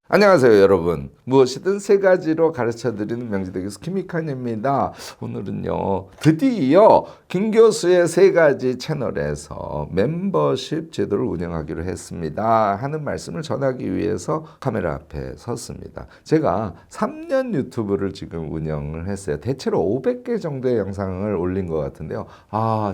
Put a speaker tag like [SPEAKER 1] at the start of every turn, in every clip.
[SPEAKER 1] 안녕하세요 여러분. 무엇이든 세 가지로 가르쳐드리는 명지대 교수 김익환입니다. 오늘은요 드디어 김 교수의 세 가지 채널에서 멤버십 제도를 운영하기로 했습니다 하는 말씀을 전하기 위해서 카메라 앞에 섰습니다. 제가 3년 유튜브를 지금 운영을 했어요. 대체로 500개 정도의 영상을 올린 것 같은데요.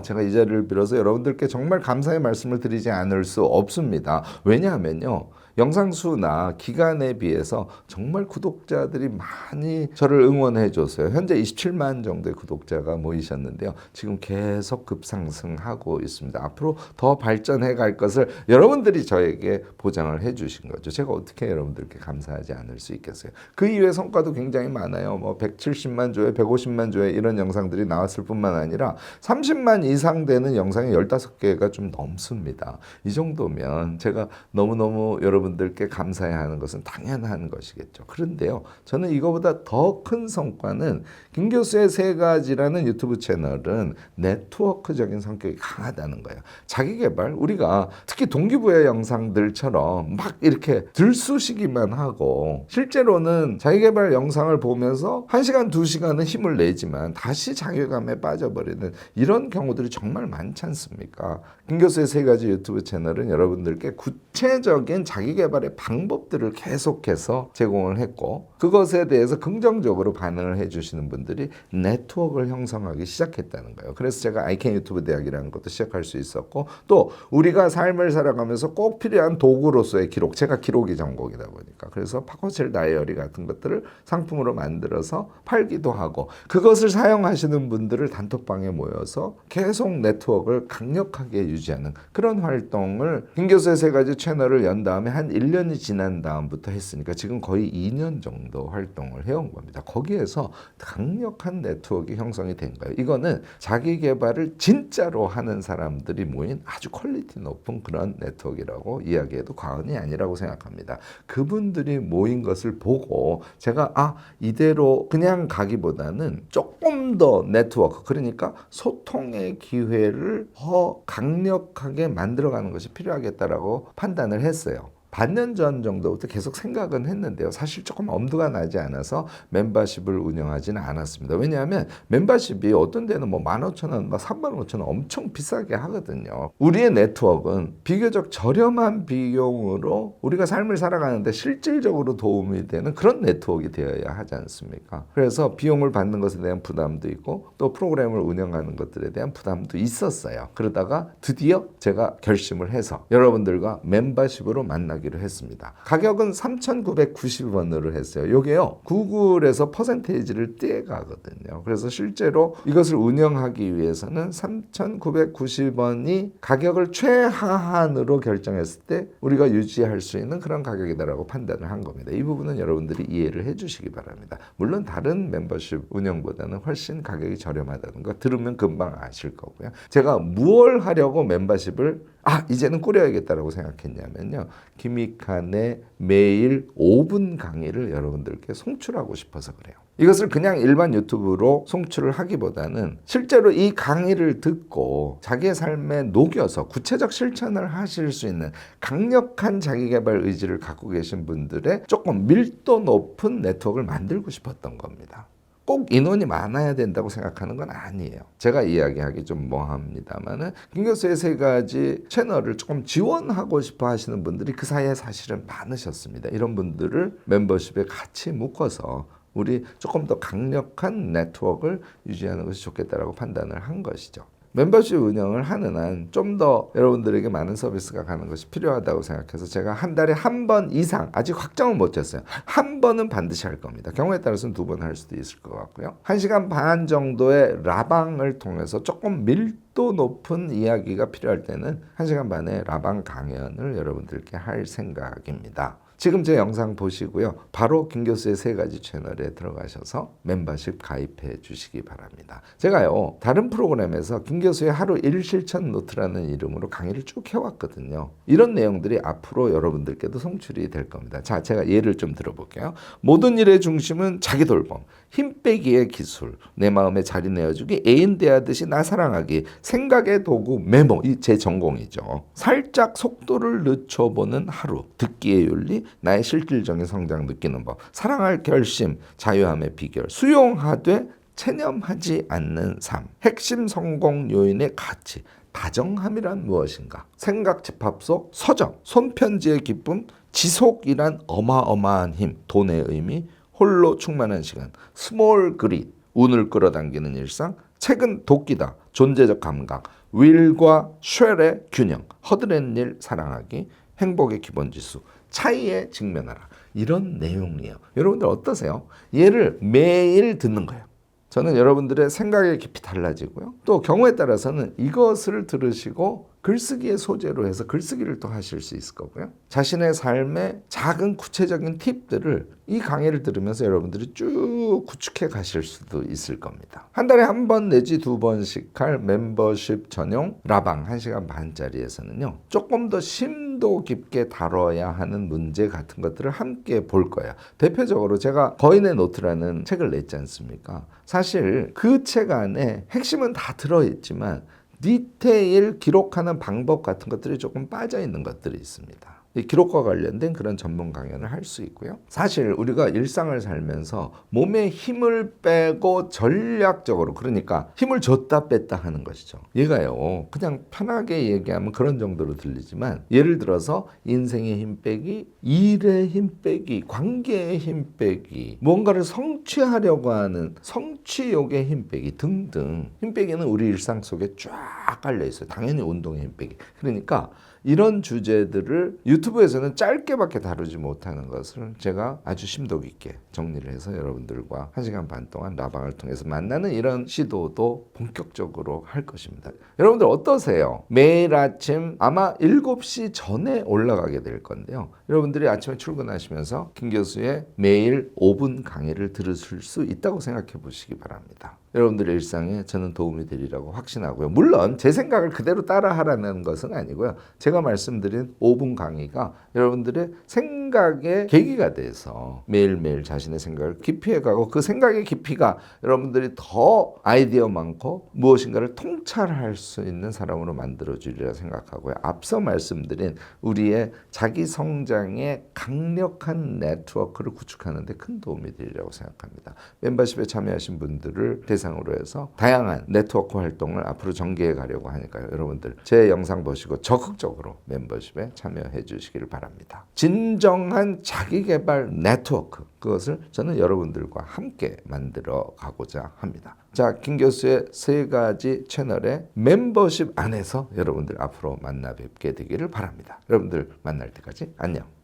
[SPEAKER 1] 제가 이 자리를 빌어서 여러분들께 정말 감사의 말씀을 드리지 않을 수 없습니다. 왜냐하면요, 영상 수나 기간에 비해서 정말 구독자들이 많이 저를 응원해 줬어요. 현재 27만 정도의 구독자가 모이셨는데요. 지금 계속 급상승하고 있습니다. 앞으로 더 발전해 갈 것을 여러분들이 저에게 보장을 해 주신 거죠. 제가 어떻게 여러분들께 감사하지 않을 수 있겠어요. 그 이외의 성과도 굉장히 많아요. 170만 조회, 150만 조회 이런 영상들이 나왔을 뿐만 아니라 30만 이상 되는 영상이 15개가 좀 넘습니다. 이 정도면 제가 너무너무 여러분들께 감사해야 하는 것은 당연한 것이겠죠. 그런데요, 저는 이거보다 더 큰 성과는 김 교수의 세 가지라는 유튜브 채널은 네트워크적인 성격이 강하다는 거예요. 자기계발, 우리가 특히 동기부여 영상들처럼 막 이렇게 들쑤시기만 하고 실제로는 자기계발 영상을 보면서 1시간, 2시간은 힘을 내지만 다시 자괴감에 빠져버리는 이런 경우들이 정말 많지 않습니까? 김 교수의 세 가지 유튜브 채널은 여러분들께 구체적인 자기계발의 방법들을 계속해서 제공을 했고, 그것에 대해서 긍정적으로 반응을 해주시는 분들이 네트워크를 형성하기 시작했다는 거예요. 그래서 제가 아이캔 유튜브 대학이라는 것도 시작할 수 있었고, 또 우리가 삶을 살아가면서 꼭 필요한 도구로서의 기록, 제가 기록이 전공이다 보니까 그래서 파코첼 다이어리 같은 것들을 상품으로 만들어서 팔기도 하고, 그것을 사용하시는 분들을 단톡방에 모여서 계속 네트워크를 강력하게 유지하는 그런 활동을 김 교수의 세 가지 채널을 연 다음에 한 1년이 지난 다음부터 했으니까 지금 거의 2년 정도 활동을 해온 겁니다. 거기에서 강력한 네트워크 형성이 된 거예요. 이거는 자기 개발을 진짜로 하는 사람들이 모인 아주 퀄리티 높은 그런 네트워크라고 이야기해도 과언이 아니라고 생각합니다. 그분들이 모인 것을 보고 제가 이대로 그냥 가기보다는 조금 더 네트워크, 그러니까 소통의 기회를 더 강력하게 만들어가는 것이 필요하겠다라고 판단을 했어요. 반년 전 정도부터 계속 생각은 했는데요. 사실 조금 엄두가 나지 않아서 멤버십을 운영하지는 않았습니다. 왜냐하면 멤버십이 어떤 데는 15,000원, 35,000원 엄청 비싸게 하거든요. 우리의 네트워크는 비교적 저렴한 비용으로 우리가 삶을 살아가는데 실질적으로 도움이 되는 그런 네트워크가 되어야 하지 않습니까? 그래서 비용을 받는 것에 대한 부담도 있고 또 프로그램을 운영하는 것들에 대한 부담도 있었어요. 그러다가 드디어 제가 결심을 해서 여러분들과 멤버십으로 만나기로 했습니다. 가격은 3,990원으로 했어요. 이게요, 구글에서 퍼센테이지를 떼가거든요. 그래서 실제로 이것을 운영하기 위해서는 3,990원이 가격을 최하한으로 결정했을 때 우리가 유지할 수 있는 그런 가격이다라고 판단을 한 겁니다. 이 부분은 여러분들이 이해를 해주시기 바랍니다. 물론 다른 멤버십 운영보다는 훨씬 가격이 저렴하다는 거 들으면 금방 아실 거고요. 제가 무엇을 하려고 멤버십을 이제는 꾸려야겠다라고 생각했냐면요, 김익환의 매일 5분 강의를 여러분들께 송출하고 싶어서 그래요. 이것을 그냥 일반 유튜브로 송출을 하기보다는 실제로 이 강의를 듣고 자기의 삶에 녹여서 구체적 실천을 하실 수 있는 강력한 자기개발 의지를 갖고 계신 분들의 조금 밀도 높은 네트워크를 만들고 싶었던 겁니다. 꼭 인원이 많아야 된다고 생각하는 건 아니에요. 제가 이야기하기 좀 뭐합니다만은 김 교수의 세 가지 채널을 조금 지원하고 싶어 하시는 분들이 그 사이에 사실은 많으셨습니다. 이런 분들을 멤버십에 같이 묶어서 우리 조금 더 강력한 네트워크를 유지하는 것이 좋겠다라고 판단을 한 것이죠. 멤버십 운영을 하는 한 좀 더 여러분들에게 많은 서비스가 가는 것이 필요하다고 생각해서 제가 한 달에 한 번 이상, 아직 확정은 못 쳤어요. 한 번은 반드시 할 겁니다. 경우에 따라서는 2번 할 수도 있을 것 같고요. 1시간 반 정도의 라방을 통해서 조금 밀도 높은 이야기가 필요할 때는 1시간 반의 라방 강연을 여러분들께 할 생각입니다. 지금 제 영상 보시고요. 바로 김 교수의 세 가지 채널에 들어가셔서 멤버십 가입해 주시기 바랍니다. 제가요, 다른 프로그램에서 김 교수의 하루 일실천 노트라는 이름으로 강의를 쭉 해왔거든요. 이런 내용들이 앞으로 여러분들께도 송출이 될 겁니다. 자, 제가 예를 좀 들어볼게요. 모든 일의 중심은 자기 돌봄, 힘 빼기의 기술, 내 마음에 자리 내어주기, 애인 대하듯이 나 사랑하기, 생각의 도구 메모, 이 제 전공이죠. 살짝 속도를 늦춰보는 하루, 듣기의 윤리, 나의 실질적인 성장 느끼는 법, 사랑할 결심, 자유함의 비결, 수용하되 체념하지 않는 삶, 핵심 성공 요인의 가치, 다정함이란 무엇인가, 생각 집합 속 서정, 손편지의 기쁨, 지속이란 어마어마한 힘, 돈의 의미, 홀로 충만한 시간, 스몰 그릿, 운을 끌어당기는 일상, 책은 도끼다, 존재적 감각, 윌과 쉘의 균형, 허드렛 일 사랑하기, 행복의 기본지수, 차이에 직면하라. 이런 내용이에요. 여러분들 어떠세요? 얘를 매일 듣는 거예요. 저는 여러분들의 생각의 깊이 달라지고요. 또 경우에 따라서는 이것을 들으시고 글쓰기의 소재로 해서 글쓰기를 또 하실 수 있을 거고요. 자신의 삶의 작은 구체적인 팁들을 이 강의를 들으면서 여러분들이 쭉 구축해 가실 수도 있을 겁니다. 한 달에 한 번 내지 두 번씩 할 멤버십 전용 라방 1시간 반짜리에서는요. 조금 더 심도 깊게 다뤄야 하는 문제 같은 것들을 함께 볼 거예요. 대표적으로 제가 거인의 노트라는 책을 냈지 않습니까? 사실 그 책 안에 핵심은 다 들어있지만 디테일 기록하는 방법 같은 것들이 조금 빠져 있는 것들이 있습니다. 이 기록과 관련된 그런 전문 강연을 할 수 있고요. 사실 우리가 일상을 살면서 몸에 힘을 빼고 전략적으로, 그러니까 힘을 줬다 뺐다 하는 것이죠. 얘가요, 그냥 편하게 얘기하면 그런 정도로 들리지만, 예를 들어서 인생의 힘 빼기, 일의 힘 빼기, 관계의 힘 빼기, 뭔가를 성취하려고 하는 성취욕의 힘 빼기 등등, 힘 빼기는 우리 일상 속에 쫙 깔려 있어요. 당연히 운동의 힘 빼기. 그러니까 이런 주제들을 유튜브에서는 짧게밖에 다루지 못하는 것을 제가 아주 심도 깊게 정리를 해서 여러분들과 1시간 반 동안 라방을 통해서 만나는 이런 시도도 본격적으로 할 것입니다. 여러분들 어떠세요? 매일 아침 아마 7시 전에 올라가게 될 건데요. 여러분들이 아침에 출근하시면서 김 교수의 매일 5분 강의를 들으실 수 있다고 생각해 보시기 바랍니다. 여러분들의 일상에 저는 도움이 되리라고 확신하고요. 물론 제 생각을 그대로 따라하라는 것은 아니고요. 제가 말씀드린 5분 강의가 여러분들의 생각의 계기가 돼서 매일매일 자신의 생각을 깊이해가고, 그 생각의 깊이가 여러분들이 더 아이디어 많고 무엇인가를 통찰할 수 있는 사람으로 만들어주리라 생각하고요. 앞서 말씀드린 우리의 자기 성장의 강력한 네트워크를 구축하는 데 큰 도움이 되리라고 생각합니다. 멤버십에 참여하신 분들을 대상으로 해서 다양한 네트워크 활동을 앞으로 전개해 가려고 하니까요. 여러분들 제 영상 보시고 적극적으로 멤버십에 참여해 주시기를 바랍니다. 진정한 자기개발 네트워크, 그것을 저는 여러분들과 함께 만들어 가고자 합니다. 자, 김 교수의 세 가지 채널의 멤버십 안에서 여러분들 앞으로 만나 뵙게 되기를 바랍니다. 여러분들 만날 때까지 안녕.